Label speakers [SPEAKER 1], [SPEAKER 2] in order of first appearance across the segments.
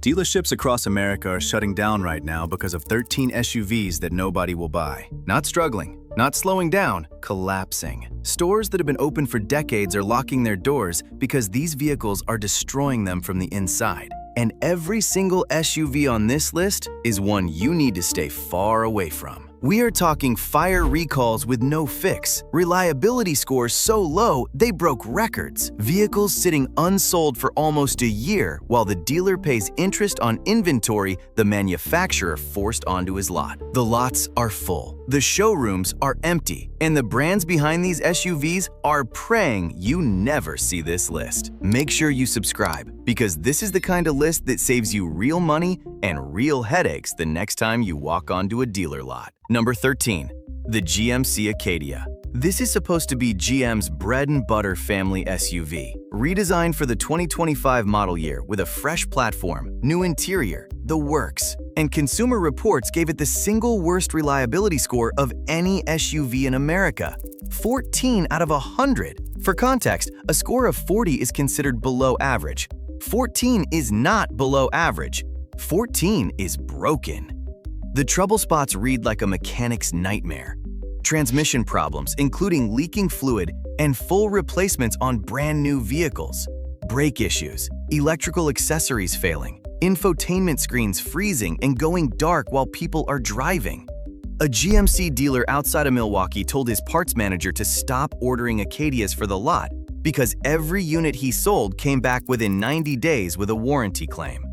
[SPEAKER 1] Dealerships across America are shutting down right now because of 13 SUVs that nobody will buy. Not struggling, not slowing down, collapsing. Stores that have been open for decades are locking their doors because these vehicles are destroying them from the inside. And every single SUV on this list is one you need to stay far away from. We are talking fire recalls with no fix, reliability scores so low they broke records, vehicles sitting unsold for almost a year while the dealer pays interest on inventory the manufacturer forced onto his lot. The lots are full, the showrooms are empty, and the brands behind these SUVs are praying you never see this list. Make sure you subscribe, because this is the kind of list that saves you real money and real headaches the next time you walk onto a dealer lot. Number 13. The GMC Acadia. This is supposed to be GM's bread and butter family SUV, redesigned for the 2025 model year with a fresh platform, new interior, the works. And Consumer Reports gave it the single worst reliability score of any SUV in America, 14 out of 100. For context, a score of 40 is considered below average. 14 is not below average. 14 is broken. The trouble spots read like a mechanic's nightmare. Transmission problems, including leaking fluid and full replacements on brand new vehicles. Brake issues, electrical accessories failing, infotainment screens freezing and going dark while people are driving. A GMC dealer outside of Milwaukee told his parts manager to stop ordering Acadias for the lot because every unit he sold came back within 90 days with a warranty claim.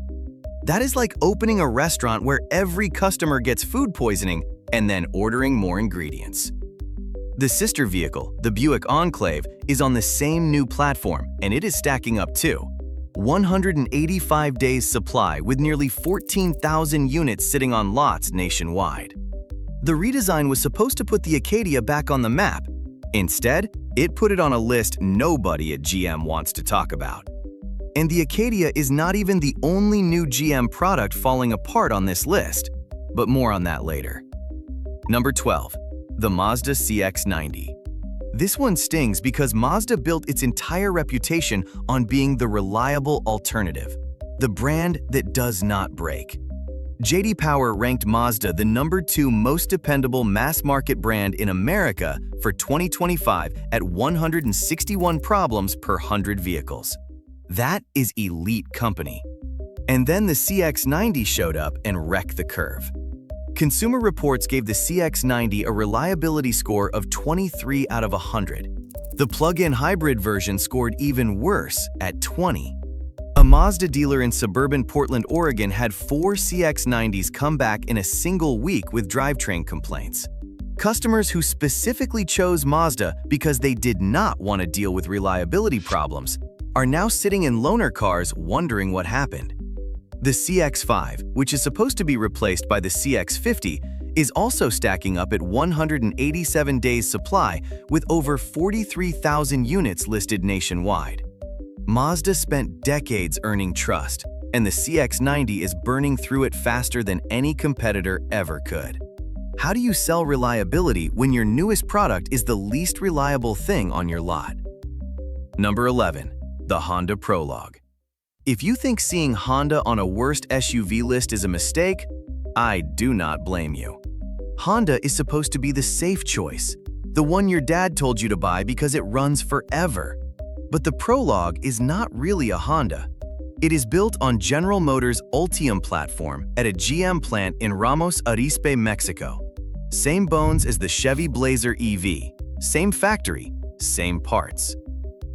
[SPEAKER 1] That is like opening a restaurant where every customer gets food poisoning and then ordering more ingredients. The sister vehicle, the Buick Enclave, is on the same new platform, and it is stacking up too. 185 days supply with nearly 14,000 units sitting on lots nationwide. The redesign was supposed to put the Acadia back on the map. Instead, it put it on a list nobody at GM wants to talk about. And the Acadia is not even the only new GM product falling apart on this list, but more on that later. Number 12. The Mazda CX-90. This one stings because Mazda built its entire reputation on being the reliable alternative, the brand that does not break. J.D. Power ranked Mazda the number 2 most dependable mass-market brand in America for 2025 at 161 problems per 100 vehicles. That is elite company. And then the CX-90 showed up and wrecked the curve. Consumer Reports gave the CX-90 a reliability score of 23 out of 100. The plug-in hybrid version scored even worse at 20. A Mazda dealer in suburban Portland, Oregon had 4 CX-90s come back in a single week with drivetrain complaints. Customers who specifically chose Mazda because they did not want to deal with reliability problems are now sitting in loaner cars wondering what happened. The CX-5, which is supposed to be replaced by the CX-50, is also stacking up at 187 days supply with over 43,000 units listed nationwide. Mazda spent decades earning trust, and the CX-90 is burning through it faster than any competitor ever could. How do you sell reliability when your newest product is the least reliable thing on your lot? Number 11. The Honda Prologue. If you think seeing Honda on a worst SUV list is a mistake, I do not blame you. Honda is supposed to be the safe choice, the one your dad told you to buy because it runs forever. But the Prologue is not really a Honda. It is built on General Motors' Ultium platform at a GM plant in Ramos Arizpe, Mexico. Same bones as the Chevy Blazer EV, same factory, same parts.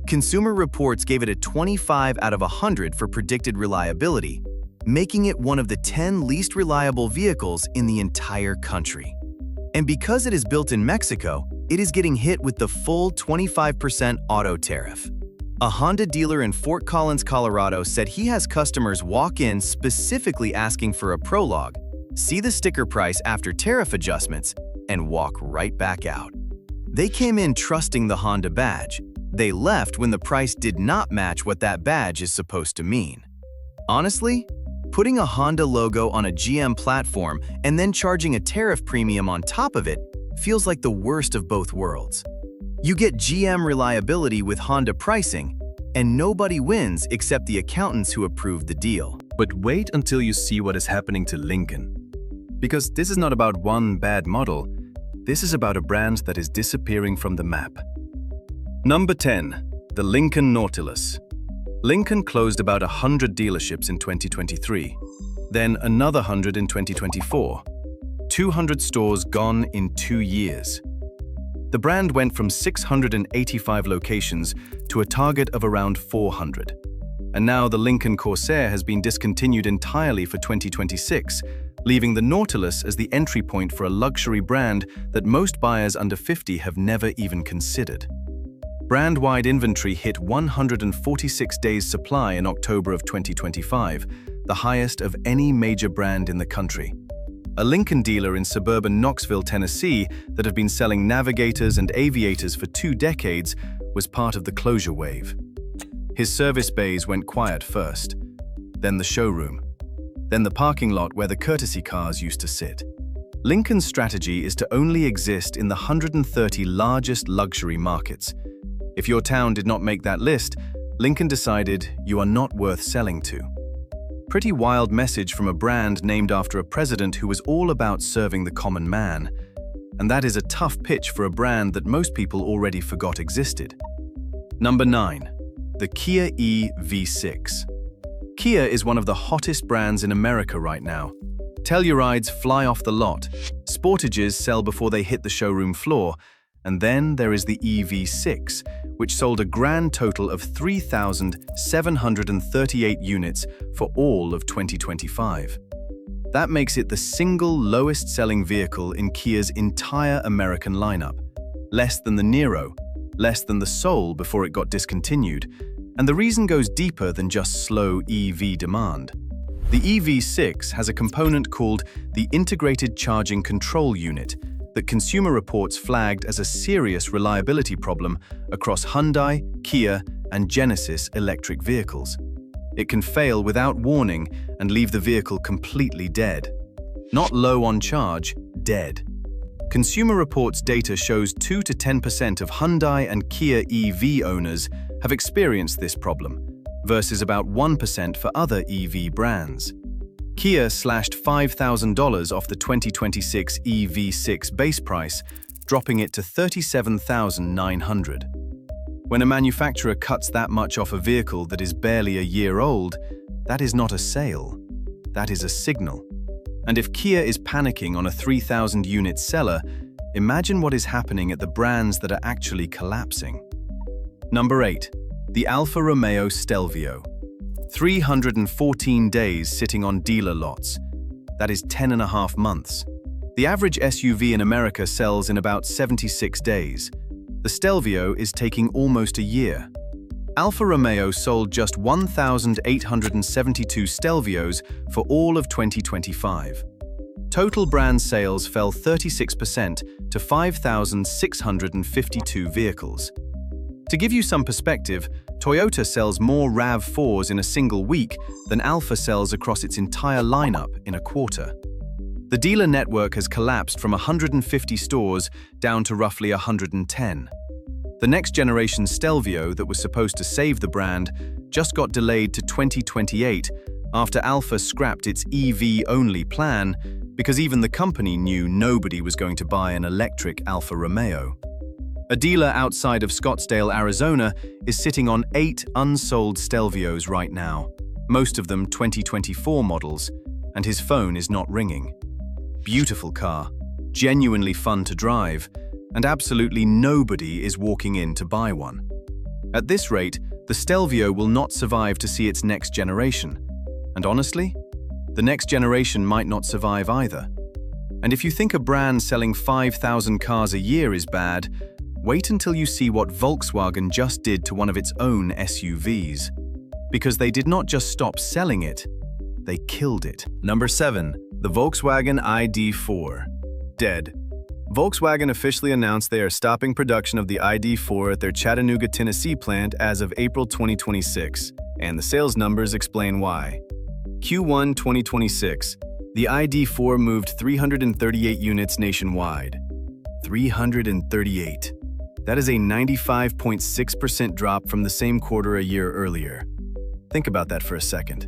[SPEAKER 1] Consumer Reports gave it a 25 out of 100 for predicted reliability, making it one of the 10 least reliable vehicles in the entire country. And because it is built in Mexico, it is getting hit with the full 25% auto tariff. A Honda dealer in Fort Collins, Colorado said he has customers walk in specifically asking for a Prologue, see the sticker price after tariff adjustments, and walk right back out. They came in trusting the Honda badge. They left when the price did not match what that badge is supposed to mean. Honestly, putting a Honda logo on a GM platform and then charging a tariff premium on top of it feels like the worst of both worlds. You get GM reliability with Honda pricing, and nobody wins except the accountants who approved the deal. But wait until you see what is happening to Lincoln. Because this is not about one bad model, this is about a brand that is disappearing from the map. Number 10. The Lincoln Nautilus. Lincoln closed about 100 dealerships in 2023, then another 100 in 2024. 200 stores gone in 2 years. The brand went from 685 locations to a target of around 400. And now the Lincoln Corsair has been discontinued entirely for 2026, leaving the Nautilus as the entry point for a luxury brand that most buyers under 50 have never even considered. Brand-wide inventory hit 146 days supply in October of 2025, the highest of any major brand in the country. A Lincoln dealer in suburban Knoxville, Tennessee, that had been selling Navigators and Aviators for 2 decades was part of the closure wave. His service bays went quiet first, then the showroom, then the parking lot where the courtesy cars used to sit. Lincoln's strategy is to only exist in the 130 largest luxury markets. If your town did not make that list, Lincoln decided you are not worth selling to. Pretty wild message from a brand named after a president who was all about serving the common man. And that is a tough pitch for a brand that most people already forgot existed. Number 9. The Kia EV6. Kia is one of the hottest brands in America right now. Tellurides fly off the lot, Sportages sell before they hit the showroom floor, and then there is the EV6, which sold a grand total of 3,738 units for all of 2025. That makes it the single lowest-selling vehicle in Kia's entire American lineup, less than the Niro, less than the Soul before it got discontinued, and the reason goes deeper than just slow EV demand. The EV6 has a component called the Integrated Charging Control Unit that Consumer Reports flagged as a serious reliability problem across Hyundai, Kia, and Genesis electric vehicles. It can fail without warning and leave the vehicle completely dead. Not low on charge, dead. Consumer Reports data shows 2 to 10% of Hyundai and Kia EV owners have experienced this problem, versus about 1% for other EV brands. Kia slashed $5,000 off the 2026 EV6 base price, dropping it to $37,900. When a manufacturer cuts that much off a vehicle that is barely a year old, that is not a sale, that is a signal. And if Kia is panicking on a 3,000-unit seller, imagine what is happening at the brands that are actually collapsing. Number 8. The Alfa Romeo Stelvio. 314 days sitting on dealer lots. That is 10.5 months. The average SUV in America sells in about 76 days. The Stelvio is taking almost a year. Alfa Romeo sold just 1,872 Stelvios for all of 2025. Total brand sales fell 36% to 5,652 vehicles. To give you some perspective, Toyota sells more RAV4s in a single week than Alfa sells across its entire lineup in a quarter. The dealer network has collapsed from 150 stores down to roughly 110. The next generation Stelvio that was supposed to save the brand just got delayed to 2028 after Alfa scrapped its EV-only plan because even the company knew nobody was going to buy an electric Alfa Romeo. A dealer outside of Scottsdale, Arizona, is sitting on 8 unsold Stelvios right now, most of them 2024 models, and his phone is not ringing. Beautiful car, genuinely fun to drive, and absolutely nobody is walking in to buy one. At this rate, the Stelvio will not survive to see its next generation. And honestly, the next generation might not survive either. And if you think a brand selling 5,000 cars a year is bad, wait until you see what Volkswagen just did to one of its own SUVs. Because they did not just stop selling it, they killed it. Number 7. The Volkswagen ID.4. Dead. Volkswagen officially announced they are stopping production of the ID.4 at their Chattanooga, Tennessee plant as of April 2026, and the sales numbers explain why. Q1 2026, the ID.4 moved 338 units nationwide. 338. That is a 95.6% drop from the same quarter a year earlier. Think about that for a second.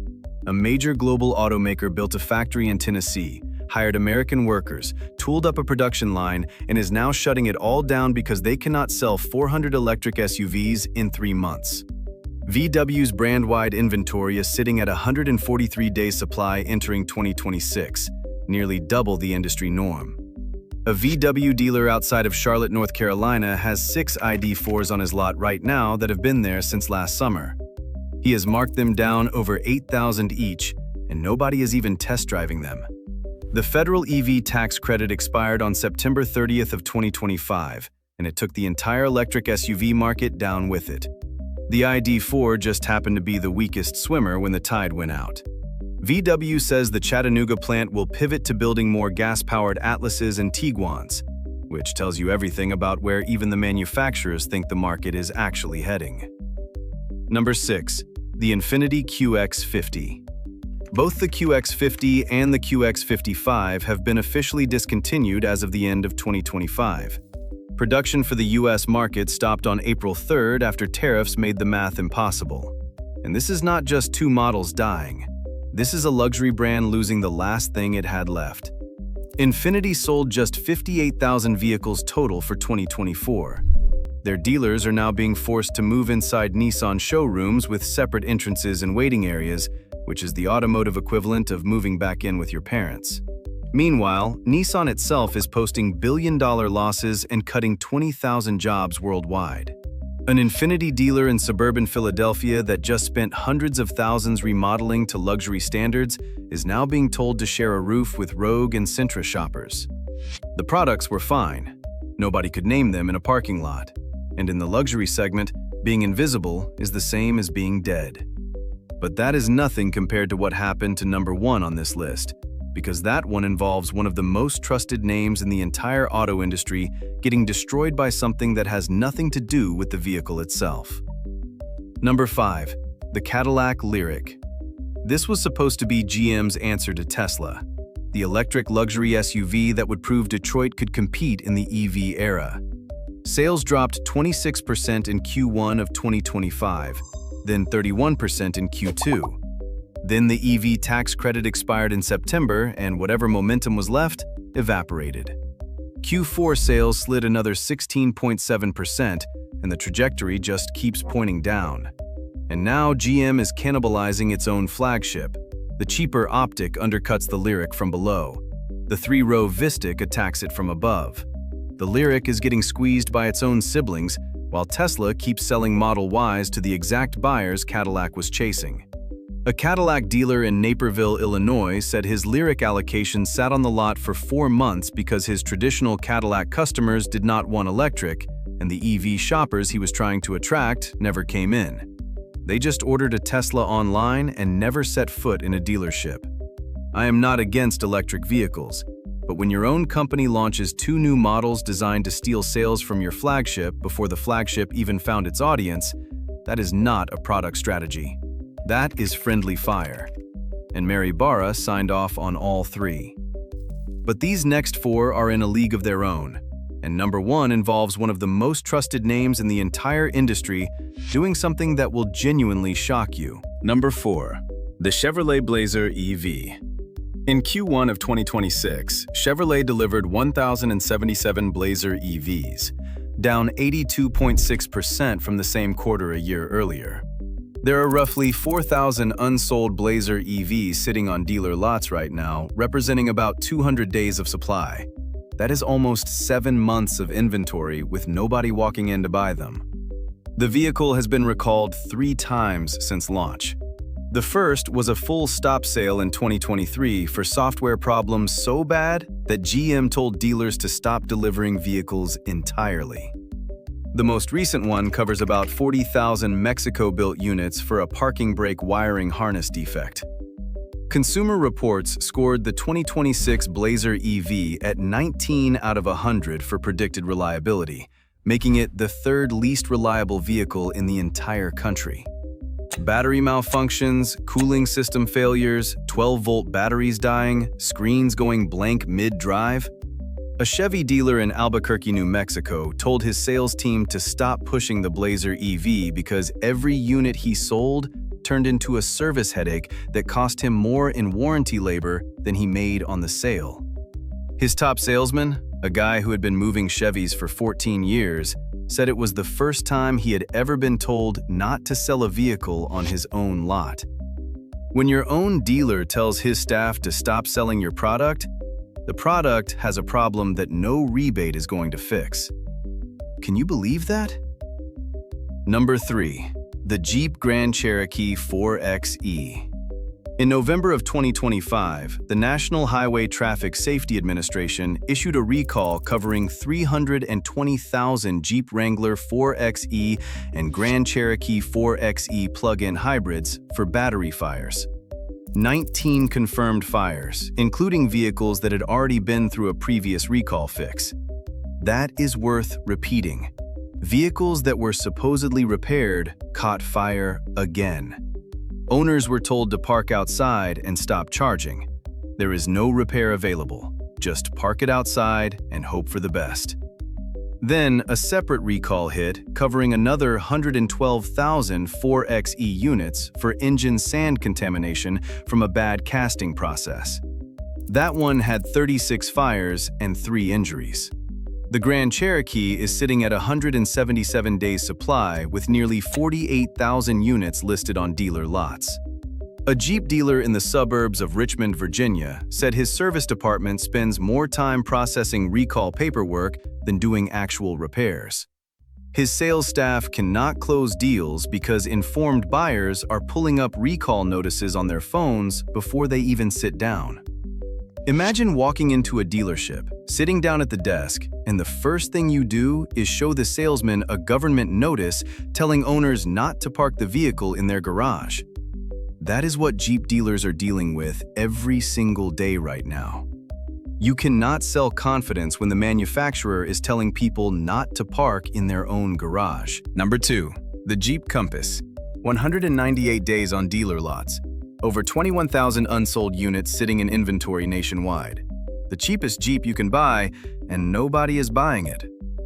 [SPEAKER 1] A major global automaker built a factory in Tennessee, hired American workers, tooled up a production line, and is now shutting it all down because they cannot sell 400 electric SUVs in 3 months. VW's brand-wide inventory is sitting at 143 days supply entering 2026, nearly double the industry norm. A VW dealer outside of Charlotte, North Carolina has 6 ID.4s on his lot right now that have been there since last summer. He has marked them down over $8,000 each, and nobody is even test driving them. The federal EV tax credit expired on September 30th of 2025, and it took the entire electric SUV market down with it. The ID.4 just happened to be the weakest swimmer when the tide went out. VW says the Chattanooga plant will pivot to building more gas-powered Atlases and Tiguans, which tells you everything about where even the manufacturers think the market is actually heading. Number 6. The Infiniti QX50. Both the QX50 and the QX55 have been officially discontinued as of the end of 2025. Production for the US market stopped on April 3rd after tariffs made the math impossible. And this is not just 2 models dying. This is a luxury brand losing the last thing it had left. Infiniti sold just 58,000 vehicles total for 2024. Their dealers are now being forced to move inside Nissan showrooms with separate entrances and waiting areas, which is the automotive equivalent of moving back in with your parents. Meanwhile, Nissan itself is posting billion-dollar losses and cutting 20,000 jobs worldwide. An Infiniti dealer in suburban Philadelphia that just spent hundreds of thousands remodeling to luxury standards is now being told to share a roof with Rogue and Sentra shoppers. The products were fine. Nobody could name them in a parking lot. And in the luxury segment, being invisible is the same as being dead. But that is nothing compared to what happened to number 1 on this list, because that one involves one of the most trusted names in the entire auto industry getting destroyed by something that has nothing to do with the vehicle itself. Number 5. The Cadillac Lyriq. This was supposed to be GM's answer to Tesla, the electric luxury SUV that would prove Detroit could compete in the EV era. Sales dropped 26% in Q1 of 2025, then 31% in Q2. Then the EV tax credit expired in September, and whatever momentum was left evaporated. Q4 sales slid another 16.7%, and the trajectory just keeps pointing down. And now GM is cannibalizing its own flagship. The cheaper Optic undercuts the Lyriq from below. The 3-row Vistic attacks it from above. The Lyriq is getting squeezed by its own siblings, while Tesla keeps selling Model Ys to the exact buyers Cadillac was chasing. A Cadillac dealer in Naperville, Illinois said his Lyriq allocation sat on the lot for 4 months because his traditional Cadillac customers did not want electric, and the EV shoppers he was trying to attract never came in. They just ordered a Tesla online and never set foot in a dealership. I am not against electric vehicles, but when your own company launches 2 new models designed to steal sales from your flagship before the flagship even found its audience, that is not a product strategy. That is friendly fire. And Mary Barra signed off on all 3. But these next 4 are in a league of their own, and number 1 involves one of the most trusted names in the entire industry doing something that will genuinely shock you. Number 4. The Chevrolet Blazer EV. In Q1 of 2026, Chevrolet delivered 1,077 Blazer EVs, down 82.6% from the same quarter a year earlier. There are roughly 4,000 unsold Blazer EVs sitting on dealer lots right now, representing about 200 days of supply. That is almost 7 months of inventory with nobody walking in to buy them. The vehicle has been recalled 3 times since launch. The first was a full stop sale in 2023 for software problems so bad that GM told dealers to stop delivering vehicles entirely. The most recent one covers about 40,000 Mexico-built units for a parking brake wiring harness defect. Consumer Reports scored the 2026 Blazer EV at 19 out of 100 for predicted reliability, making it the 3rd least reliable vehicle in the entire country. Battery malfunctions, cooling system failures, 12-volt batteries dying, screens going blank mid-drive. A Chevy dealer in Albuquerque, New Mexico, told his sales team to stop pushing the Blazer EV because every unit he sold turned into a service headache that cost him more in warranty labor than he made on the sale. His top salesman, a guy who had been moving Chevys for 14 years, said it was the first time he had ever been told not to sell a vehicle on his own lot. When your own dealer tells his staff to stop selling your product, the product has a problem that no rebate is going to fix. Can you believe that? Number 3. The Jeep Grand Cherokee 4xe. In November of 2025, the National Highway Traffic Safety Administration issued a recall covering 320,000 Jeep Wrangler 4xe and Grand Cherokee 4xe plug-in hybrids for battery fires. 19 confirmed fires, including vehicles that had already been through a previous recall fix. That is worth repeating. Vehicles that were supposedly repaired caught fire again. Owners were told to park outside and stop charging. There is no repair available. Just park it outside and hope for the best. Then, a separate recall hit covering another 112,000 4xe units for engine sand contamination from a bad casting process. That one had 36 fires and 3 injuries. The Grand Cherokee is sitting at 177 days supply with nearly 48,000 units listed on dealer lots. A Jeep dealer in the suburbs of Richmond, Virginia, said his service department spends more time processing recall paperwork than doing actual repairs. His sales staff cannot close deals because informed buyers are pulling up recall notices on their phones before they even sit down. Imagine walking into a dealership, sitting down at the desk, and the first thing you do is show the salesman a government notice telling owners not to park the vehicle in their garage. That is what Jeep dealers are dealing with every single day right now. You cannot sell confidence when the manufacturer is telling people not to park in their own garage. Number 2. The Jeep Compass. 198 days on dealer lots. Over 21,000 unsold units sitting in inventory nationwide. The cheapest Jeep you can buy, and nobody is buying it.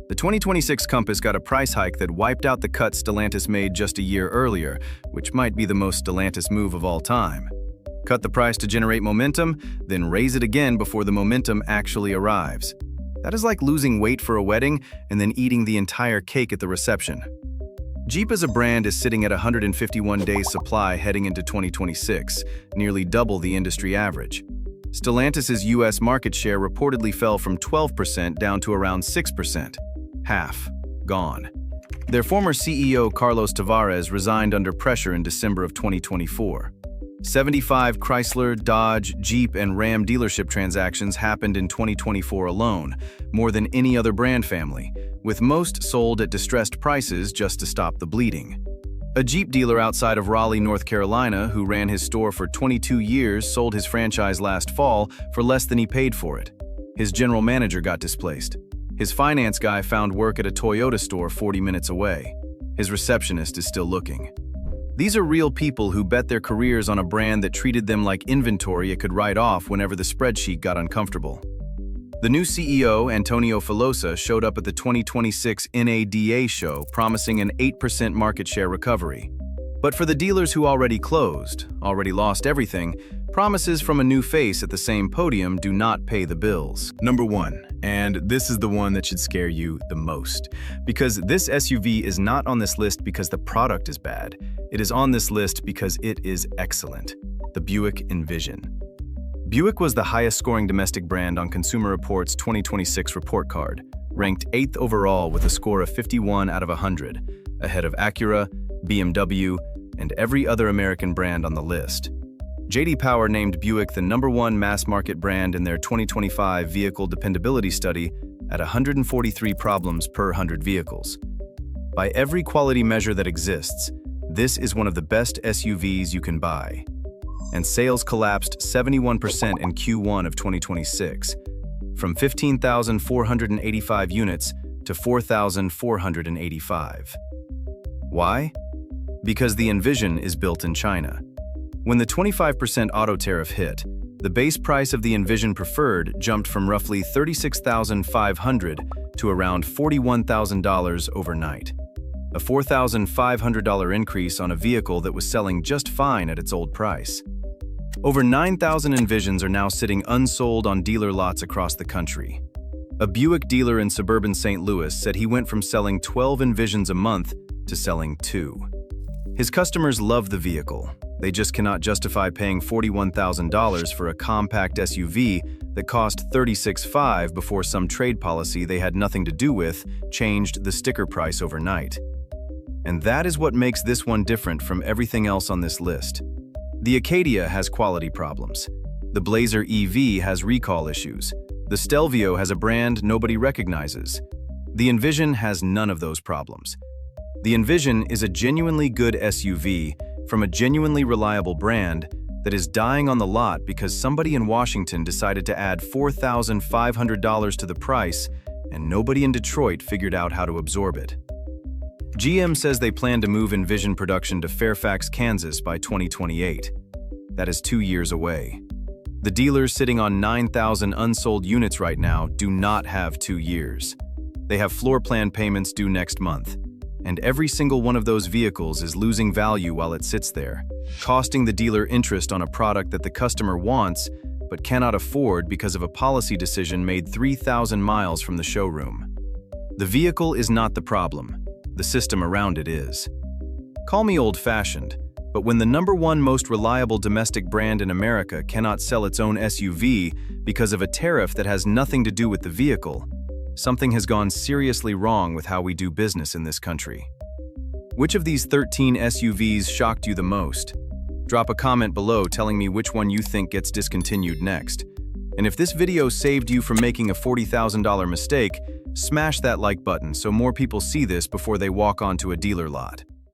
[SPEAKER 1] The 2026 Compass got a price hike that wiped out the cut Stellantis made just a year earlier, which might be the most Stellantis move of all time. Cut the price to generate momentum, then raise it again before the momentum actually arrives. That is like losing weight for a wedding and then eating the entire cake at the reception. Jeep as a brand is sitting at 151 days supply heading into 2026, nearly double the industry average. Stellantis' U.S. market share reportedly fell from 12% down to around 6%. Half. Gone. Their former CEO Carlos Tavares resigned under pressure in December of 2024. 75 Chrysler, Dodge, Jeep, and Ram dealership transactions happened in 2024 alone, more than any other brand family, with most sold at distressed prices just to stop the bleeding. A Jeep dealer outside of Raleigh, North Carolina, who ran his store for 22 years, sold his franchise last fall for less than he paid for it. His general manager got displaced. His finance guy found work at a Toyota store 40 minutes away. His receptionist is still looking. These are real people who bet their careers on a brand that treated them like inventory it could write off whenever the spreadsheet got uncomfortable. The new CEO, Antonio Filosa, showed up at the 2026 NADA show promising an 8% market share recovery. But for the dealers who already closed, already lost everything, promises from a new face at the same podium do not pay the bills. Number 1, and this is the one that should scare you the most, because this SUV is not on this list because the product is bad. It is on this list because it is excellent. The Buick Envision. Buick was the highest-scoring domestic brand on Consumer Reports' 2026 report card, ranked 8th overall with a score of 51 out of 100, ahead of Acura, BMW, and every other American brand on the list. J.D. Power named Buick the #1 mass-market brand in their 2025 Vehicle Dependability Study at 143 problems per 100 vehicles. By every quality measure that exists, this is one of the best SUVs you can buy. And sales collapsed 71% in Q1 of 2026, from 15,485 units to 4,485. Why? Because the Envision is built in China. When the 25% auto tariff hit, the base price of the Envision Preferred jumped from roughly $36,500 to around $41,000 overnight. a $4,500 increase on a vehicle that was selling just fine at its old price. Over 9,000 Envisions are now sitting unsold on dealer lots across the country. A Buick dealer in suburban St. Louis said he went from selling 12 Envisions a month to selling 2. His customers love the vehicle. They just cannot justify paying $41,000 for a compact SUV that cost $36,500 before some trade policy they had nothing to do with changed the sticker price overnight. And that is what makes this one different from everything else on this list. The Acadia has quality problems. The Blazer EV has recall issues. The Stelvio has a brand nobody recognizes. The Envision has none of those problems. The Envision is a genuinely good SUV from a genuinely reliable brand that is dying on the lot because somebody in Washington decided to add $4,500 to the price and nobody in Detroit figured out how to absorb it. GM says they plan to move Envision production to Fairfax, Kansas by 2028. That is 2 years away. The dealers sitting on 9,000 unsold units right now do not have 2 years. They have floor plan payments due next month. And every single one of those vehicles is losing value while it sits there, costing the dealer interest on a product that the customer wants but cannot afford because of a policy decision made 3,000 miles from the showroom. The vehicle is not the problem. The system around it is. Call me old-fashioned, but when the #1 most reliable domestic brand in America cannot sell its own SUV because of a tariff that has nothing to do with the vehicle, something has gone seriously wrong with how we do business in this country. Which of these 13 SUVs shocked you the most? Drop a comment below telling me which one you think gets discontinued next. And if this video saved you from making a $40,000 mistake, smash that like button so more people see this before they walk onto a dealer lot.